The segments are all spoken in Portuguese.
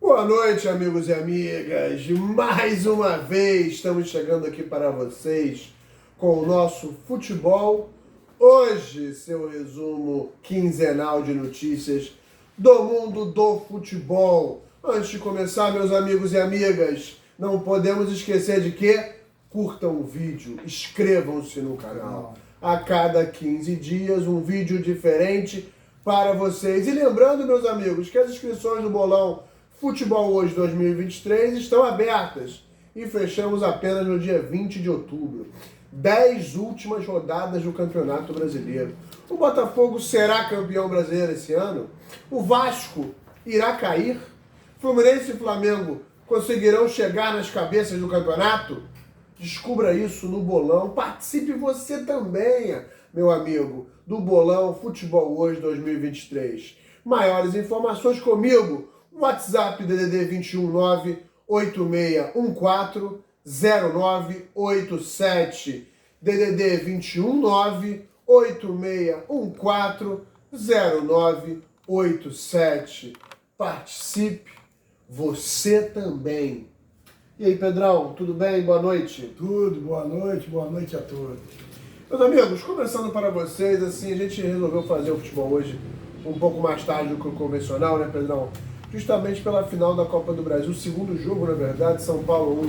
Boa noite, amigos e amigas. Mais uma vez estamos chegando aqui para vocês com o nosso futebol. Hoje, seu resumo quinzenal de notícias do mundo do futebol. Antes de começar, meus amigos e amigas, não podemos esquecer de que curtam o vídeo, inscrevam-se no canal. A cada 15 dias, um vídeo diferente para vocês. E lembrando, meus amigos, que as inscrições do Bolão Futebol Hoje 2023 estão abertas e fechamos apenas no dia 20 de outubro. 10 últimas rodadas do Campeonato Brasileiro. O Botafogo será campeão brasileiro esse ano? O Vasco irá cair? Fluminense e Flamengo conseguirão chegar nas cabeças do campeonato? Descubra isso no Bolão. Participe você também, meu amigo, do Bolão Futebol Hoje 2023. Maiores informações comigo. WhatsApp DDD 219 8614 0987. DDD 219 8614 0987. Participe você também. E aí, Pedrão, tudo bem? Boa noite. Tudo, boa noite a todos. Meus amigos, começando para vocês, assim, a gente resolveu fazer o futebol hoje um pouco mais tarde do que o convencional, né, Pedrão? Justamente pela final da Copa do Brasil, o segundo jogo, na verdade, São Paulo 1,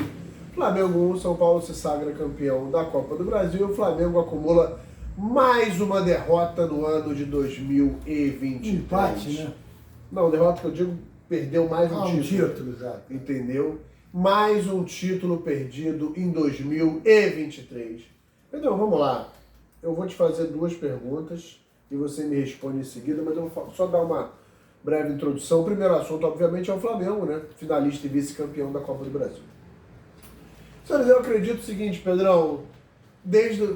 Flamengo 1, São Paulo se sagra campeão da Copa do Brasil e o Flamengo acumula mais uma derrota no ano de 2023. Empate, né? Não, derrota que eu digo, perdeu mais um título. Exato. Entendeu? Mais um título perdido em 2023. Pedrão, vamos lá. Eu vou te fazer duas perguntas e você me responde em seguida, mas eu vou só dar uma breve introdução. O primeiro assunto, obviamente, é o Flamengo, né? Finalista e vice-campeão da Copa do Brasil. Senhores, eu acredito o seguinte, Pedrão,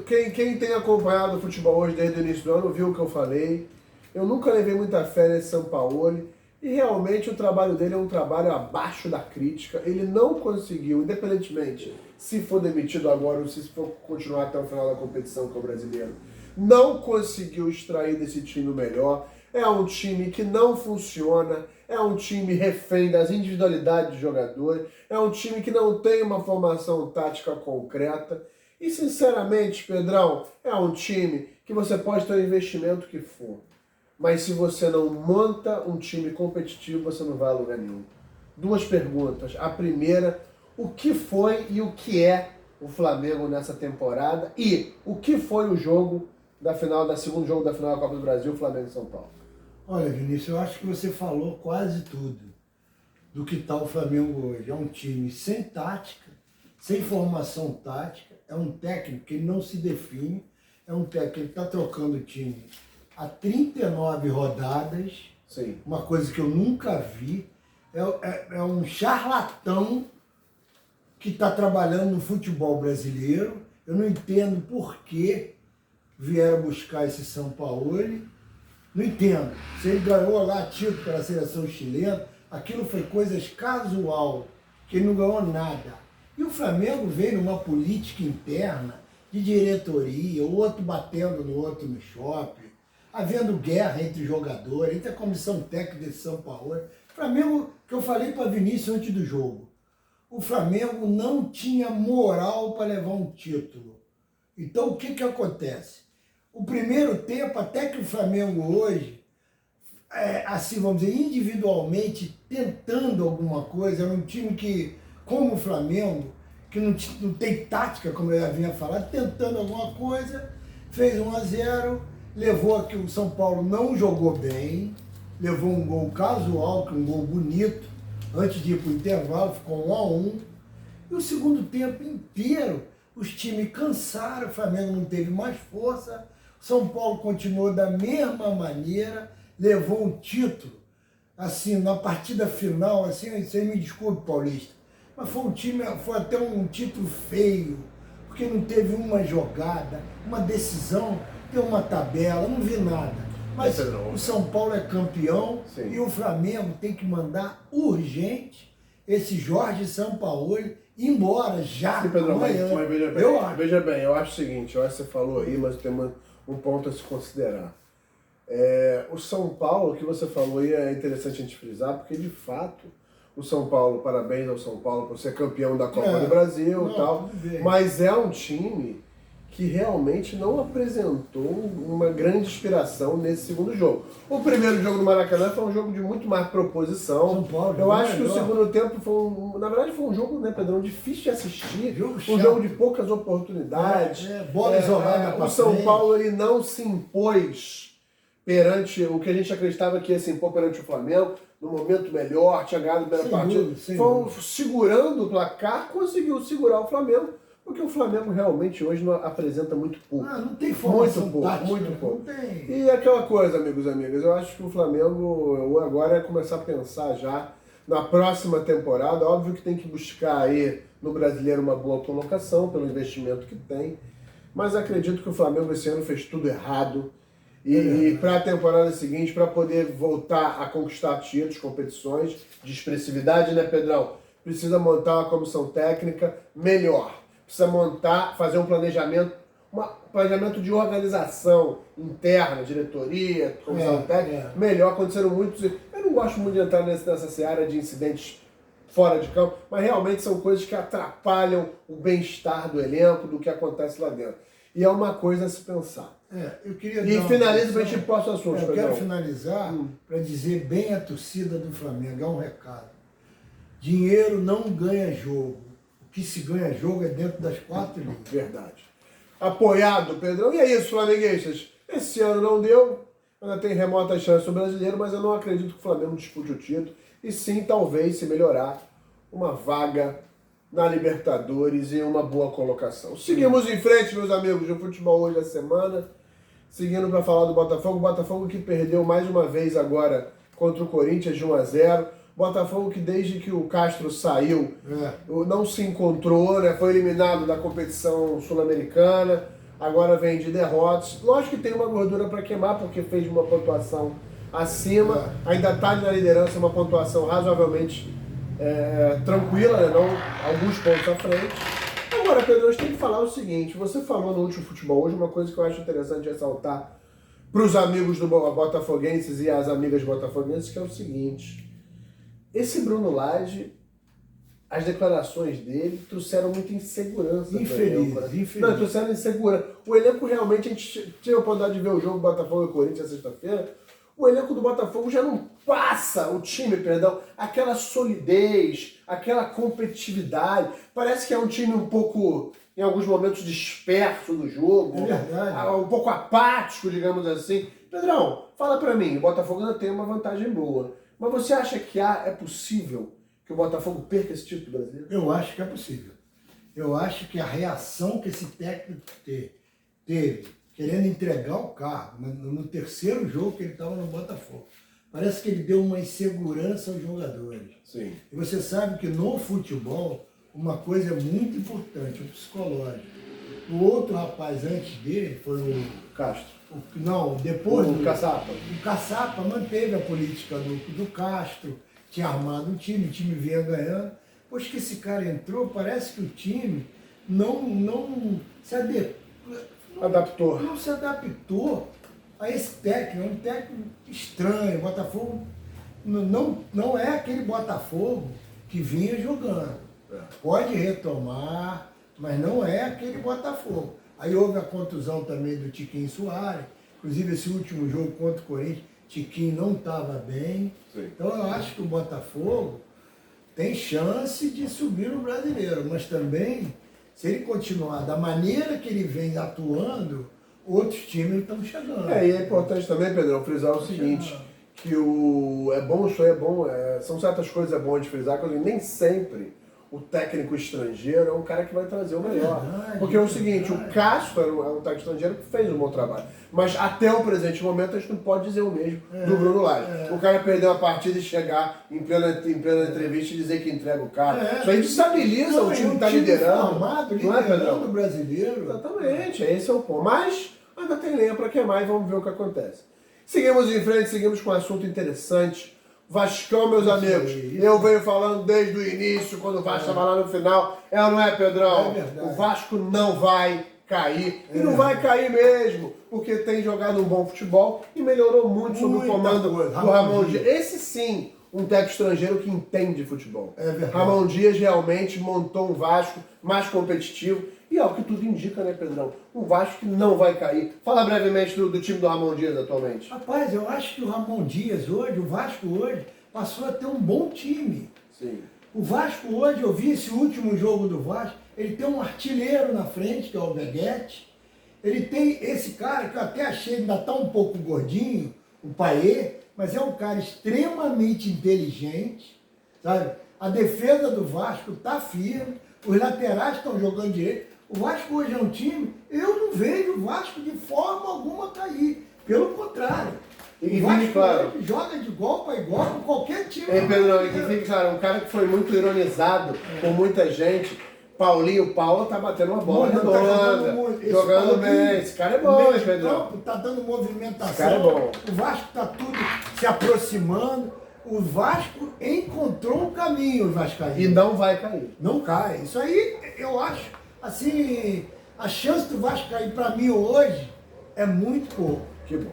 quem tem acompanhado o futebol hoje desde o início do ano viu o que eu falei. Eu nunca levei muita fé nesse Sampaoli e realmente o trabalho dele é um trabalho abaixo da crítica. Ele não conseguiu, independentemente se for demitido agora ou se for continuar até o final da competição, que é o brasileiro, não conseguiu extrair desse time o melhor. É um time que não funciona, é um time refém das individualidades de jogadores, é um time que não tem uma formação tática concreta. E, sinceramente, Pedrão, é um time que você pode ter o investimento que for, mas se você não monta um time competitivo, você não vai a lugar nenhum. Duas perguntas. A primeira, o que foi e o que é o Flamengo nessa temporada? E o que foi o jogo da final, segundo jogo da final da Copa do Brasil, Flamengo e São Paulo? Olha, Vinícius, eu acho que você falou quase tudo do que está o Flamengo hoje. É um time sem tática, sem formação tática, é um técnico que não se define, é um técnico que está trocando o time há 39 rodadas, Sim. Uma coisa que eu nunca vi, é um charlatão que está trabalhando no futebol brasileiro. Eu não entendo por que vieram buscar esse Sampaoli. Não entendo. Se ele ganhou lá título pela seleção chilena, aquilo foi coisas casual, que ele não ganhou nada. E o Flamengo veio numa política interna de diretoria, o outro batendo no outro no shopping, havendo guerra entre jogadores, entre a comissão técnica de São Paulo. Flamengo, que eu falei para Vinícius antes do jogo, o Flamengo não tinha moral para levar um título. Então o que acontece? O primeiro tempo, até que o Flamengo hoje, assim vamos dizer, individualmente, tentando alguma coisa, era um time que, como o Flamengo, que não tem tática, como eu já vinha falar, tentando alguma coisa, fez 1-0, levou que o São Paulo não jogou bem, levou um gol casual, um gol bonito, antes de ir para o intervalo, ficou 1-1, e o segundo tempo inteiro, os times cansaram, o Flamengo não teve mais força, São Paulo continuou da mesma maneira, levou um título, assim, na partida final, assim, você me desculpe, Paulista, mas foi até um título feio, porque não teve uma jogada, uma decisão, tem uma tabela, não vi nada. Mas o São Paulo é campeão. Sim. E o Flamengo tem que mandar urgente esse Jorge Sampaoli embora já. Sim, Pedro, mas veja bem, eu acho o seguinte, eu acho que você falou aí, mas tem um ponto a se considerar. O São Paulo, que você falou aí, é interessante a gente frisar, porque de fato o São Paulo, parabéns ao São Paulo por ser campeão da Copa do não, Brasil e tal. tudo bem. Mas é um time que realmente não apresentou uma grande inspiração nesse segundo jogo. O primeiro jogo do Maracanã foi um jogo de muito mais proposição. São Paulo, Eu acho que o melhor. segundo tempo foi na verdade foi um jogo, né, Pedrão, difícil de assistir. Jogo Um chato. jogo de poucas oportunidades. Bola isolada pra O São frente. Paulo ele não se impôs perante o que a gente acreditava que ia se impor perante o Flamengo, no momento melhor, tinha ganhado a primeira partida. Segurando o placar, conseguiu segurar o Flamengo, porque o Flamengo realmente hoje não apresenta muito pouco. Não tem formação Muito pouco, tática, muito pouco. Não tem. E aquela coisa, amigos e amigas, eu acho que o Flamengo agora é começar a pensar já na próxima temporada. Óbvio que tem que buscar aí no Brasileiro uma boa colocação pelo investimento que tem, mas acredito que o Flamengo esse ano fez tudo errado. E para a temporada seguinte, para poder voltar a conquistar títulos, competições de expressividade, né, Pedrão? Precisa montar uma comissão técnica melhor. Precisa fazer um planejamento de organização interna, diretoria, comissão técnica, melhor. Aconteceram muitos. Eu não gosto muito de entrar nessa seara de incidentes fora de campo, mas realmente são coisas que atrapalham o bem-estar do elenco, do que acontece lá dentro. E é uma coisa a se pensar. Eu queria E finaliza para a gente ir para o próximo assunto. Eu quero finalizar para dizer bem a torcida do Flamengo, é um recado. Dinheiro não ganha jogo. O que se ganha jogo é dentro das 4 linhas. Verdade. Apoiado, Pedrão. E é isso, flamenguistas. Esse ano não deu, ainda tem remota chance do brasileiro, mas eu não acredito que o Flamengo dispute o título. E sim, talvez, se melhorar, uma vaga na Libertadores e uma boa colocação. Seguimos em frente, meus amigos, do futebol hoje da semana. Seguindo para falar do Botafogo. O Botafogo que perdeu mais uma vez agora contra o Corinthians de 1-0. Botafogo que desde que o Castro saiu não se encontrou, né? Foi eliminado da competição sul-americana, agora vem de derrotas. Lógico que tem uma gordura para queimar, porque fez uma pontuação acima, ainda está na liderança, uma pontuação razoavelmente tranquila, né? Não alguns pontos à frente. Agora, Pedro, a gente tem que falar o seguinte, você falou no último futebol hoje uma coisa que eu acho interessante ressaltar para os amigos do botafoguenses e as amigas botafoguenses, que é o seguinte: esse Bruno Lage, as declarações dele trouxeram muita insegurança. Infeliz. Não, trouxeram insegurança. O elenco realmente, a gente teve a oportunidade de ver o jogo Botafogo e Corinthians sexta-feira, o elenco do Botafogo já não passa, aquela solidez, aquela competitividade. Parece que é um time um pouco, em alguns momentos, disperso no jogo. É verdade. Um pouco apático, digamos assim. Pedrão, fala pra mim, o Botafogo ainda tem uma vantagem boa. Mas você acha que é possível que o Botafogo perca esse título brasileiro? Eu acho que é possível. Eu acho que a reação que esse técnico teve, querendo entregar o cargo, no terceiro jogo que ele estava no Botafogo, parece que ele deu uma insegurança aos jogadores. Sim. E você sabe que no futebol, uma coisa é muito importante, o psicológico. O outro rapaz antes dele foi o Castro. Depois o Caçapa. O Caçapa manteve a política do Castro, tinha armado o time vinha ganhando. Depois que esse cara entrou, parece que o time não se adaptou. Não se adaptou a esse técnico. É um técnico estranho. O Botafogo não é aquele Botafogo que vinha jogando. Pode retomar, mas não é aquele Botafogo. Aí houve a contusão também do Tiquinho Soares. Inclusive, esse último jogo contra o Corinthians, Tiquinho não estava bem. Sim. Então, eu acho que o Botafogo tem chance de subir no Brasileiro. Mas também, se ele continuar da maneira que ele vem atuando, outros times estão chegando. E é importante também, Pedrão, frisar o seguinte, que são certas coisas bom de frisar, que nem sempre o técnico estrangeiro é um cara que vai trazer o melhor. Porque é o seguinte, o Castro é um técnico estrangeiro que fez um bom trabalho. Mas até o presente momento a gente não pode dizer o mesmo do Bruno Lage. O cara perdeu a partida e chegar em plena entrevista e dizer que entrega o cara. Isso aí desestabiliza o time que está liderando. Liderando o brasileiro. Exatamente, esse é o ponto. Mas ainda tem lenha para queimar e vamos ver o que acontece. Seguimos em frente, seguimos com um assunto interessante. Vascão, meus amigos, eu venho falando desde o início, quando o Vasco estava lá no final. É ou não é, Pedrão? É verdade. O Vasco não vai cair. E não vai cair mesmo, porque tem jogado um bom futebol e melhorou muito sob o comando do Ramon Dias. Esse sim, um técnico estrangeiro que entende futebol. É verdade. Ramon Dias realmente montou um Vasco mais competitivo e é o que tudo indica, né, Pedrão? Um Vasco que não vai cair. Fala brevemente do time do Ramon Dias atualmente. Rapaz, eu acho que o Ramon Dias hoje, o Vasco hoje, passou a ter um bom time. Sim. O Vasco hoje, eu vi esse último jogo do Vasco, ele tem um artilheiro na frente, que é o Beguete. Ele tem esse cara que eu até achei, ainda está um pouco gordinho, o Paê, mas é um cara extremamente inteligente, sabe? A defesa do Vasco está firme, os laterais estão jogando direito. O Vasco hoje é um time, eu não vejo o Vasco de forma alguma cair. Pelo contrário. E o Vasco fique claro, hoje joga de igual para igual com qualquer time. Pedrão, e que fique claro, um cara que foi muito ironizado por muita gente. Paulinho Paula tá batendo uma bola redonda, jogando bem. Esse cara é bom, hein, Pedrão? Tá dando movimentação. Esse cara é bom. O Vasco tá tudo se aproximando. O Vasco encontrou um caminho, o Vascaíno. E não vai cair. Não cai. Isso aí, eu acho, assim, a chance do Vasco cair para mim hoje é muito pouco. Que bom.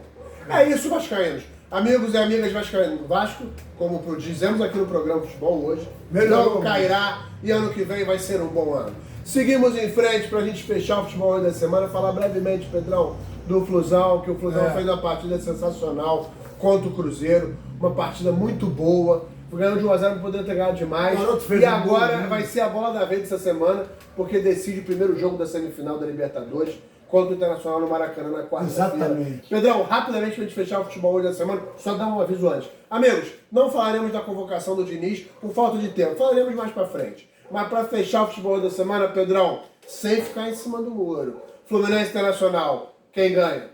É isso, vascaínos. Amigos e amigas vascaínos, Vasco, como dizemos aqui no programa Futebol hoje, não cairá e ano que vem vai ser um bom ano. Seguimos em frente para a gente fechar o Futebol da semana, falar brevemente, Pedrão, do Flusão, que o Flusão fez uma partida sensacional contra o Cruzeiro, uma partida muito boa, ganhou de 1-0, não poderia ter ganhado demais, e agora vai ser a bola da vez dessa semana, porque decide o primeiro jogo da semifinal da Libertadores, contra o Internacional no Maracanã na quarta-feira. Exatamente. Pedrão, rapidamente pra gente fechar o futebol hoje da semana, só dar um aviso antes. Amigos, não falaremos da convocação do Diniz por falta de tempo, falaremos mais pra frente. Mas pra fechar o futebol hoje da semana, Pedrão, sem ficar em cima do muro. Fluminense Internacional, quem ganha?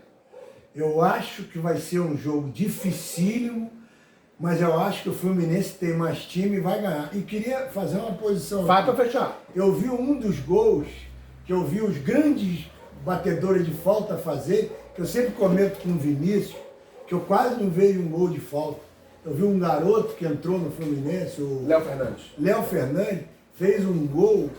Eu acho que vai ser um jogo dificílimo, mas eu acho que o Fluminense tem mais time e vai ganhar. E queria fazer uma posição. Vai pra fechar. Eu vi um dos gols, que eu vi os grandes batedores de falta fazer, que eu sempre comento com o Vinícius, que eu quase não vejo um gol de falta. Eu vi um garoto que entrou no Fluminense, o Léo Fernandes, fez um gol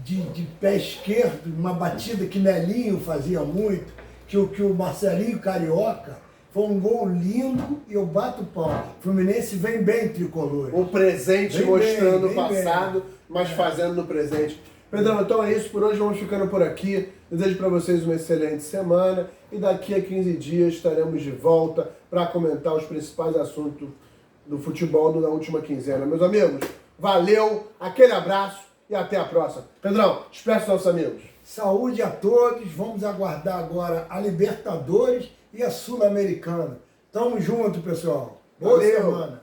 de pé esquerdo, uma batida que Nelinho fazia muito, que o Marcelinho Carioca, foi um gol lindo e eu bato o pau. O Fluminense vem bem tricolor. O presente Vem mostrando bem, o passado, mas fazendo no presente. Pedrão, então é isso, por hoje vamos ficando por aqui. Desejo para vocês uma excelente semana e daqui a 15 dias estaremos de volta para comentar os principais assuntos do futebol da última quinzena. Meus amigos, valeu, aquele abraço e até a próxima. Pedrão, despeça os nossos amigos. Saúde a todos, vamos aguardar agora a Libertadores e a Sul-Americana. Tamo junto, pessoal. Boa semana.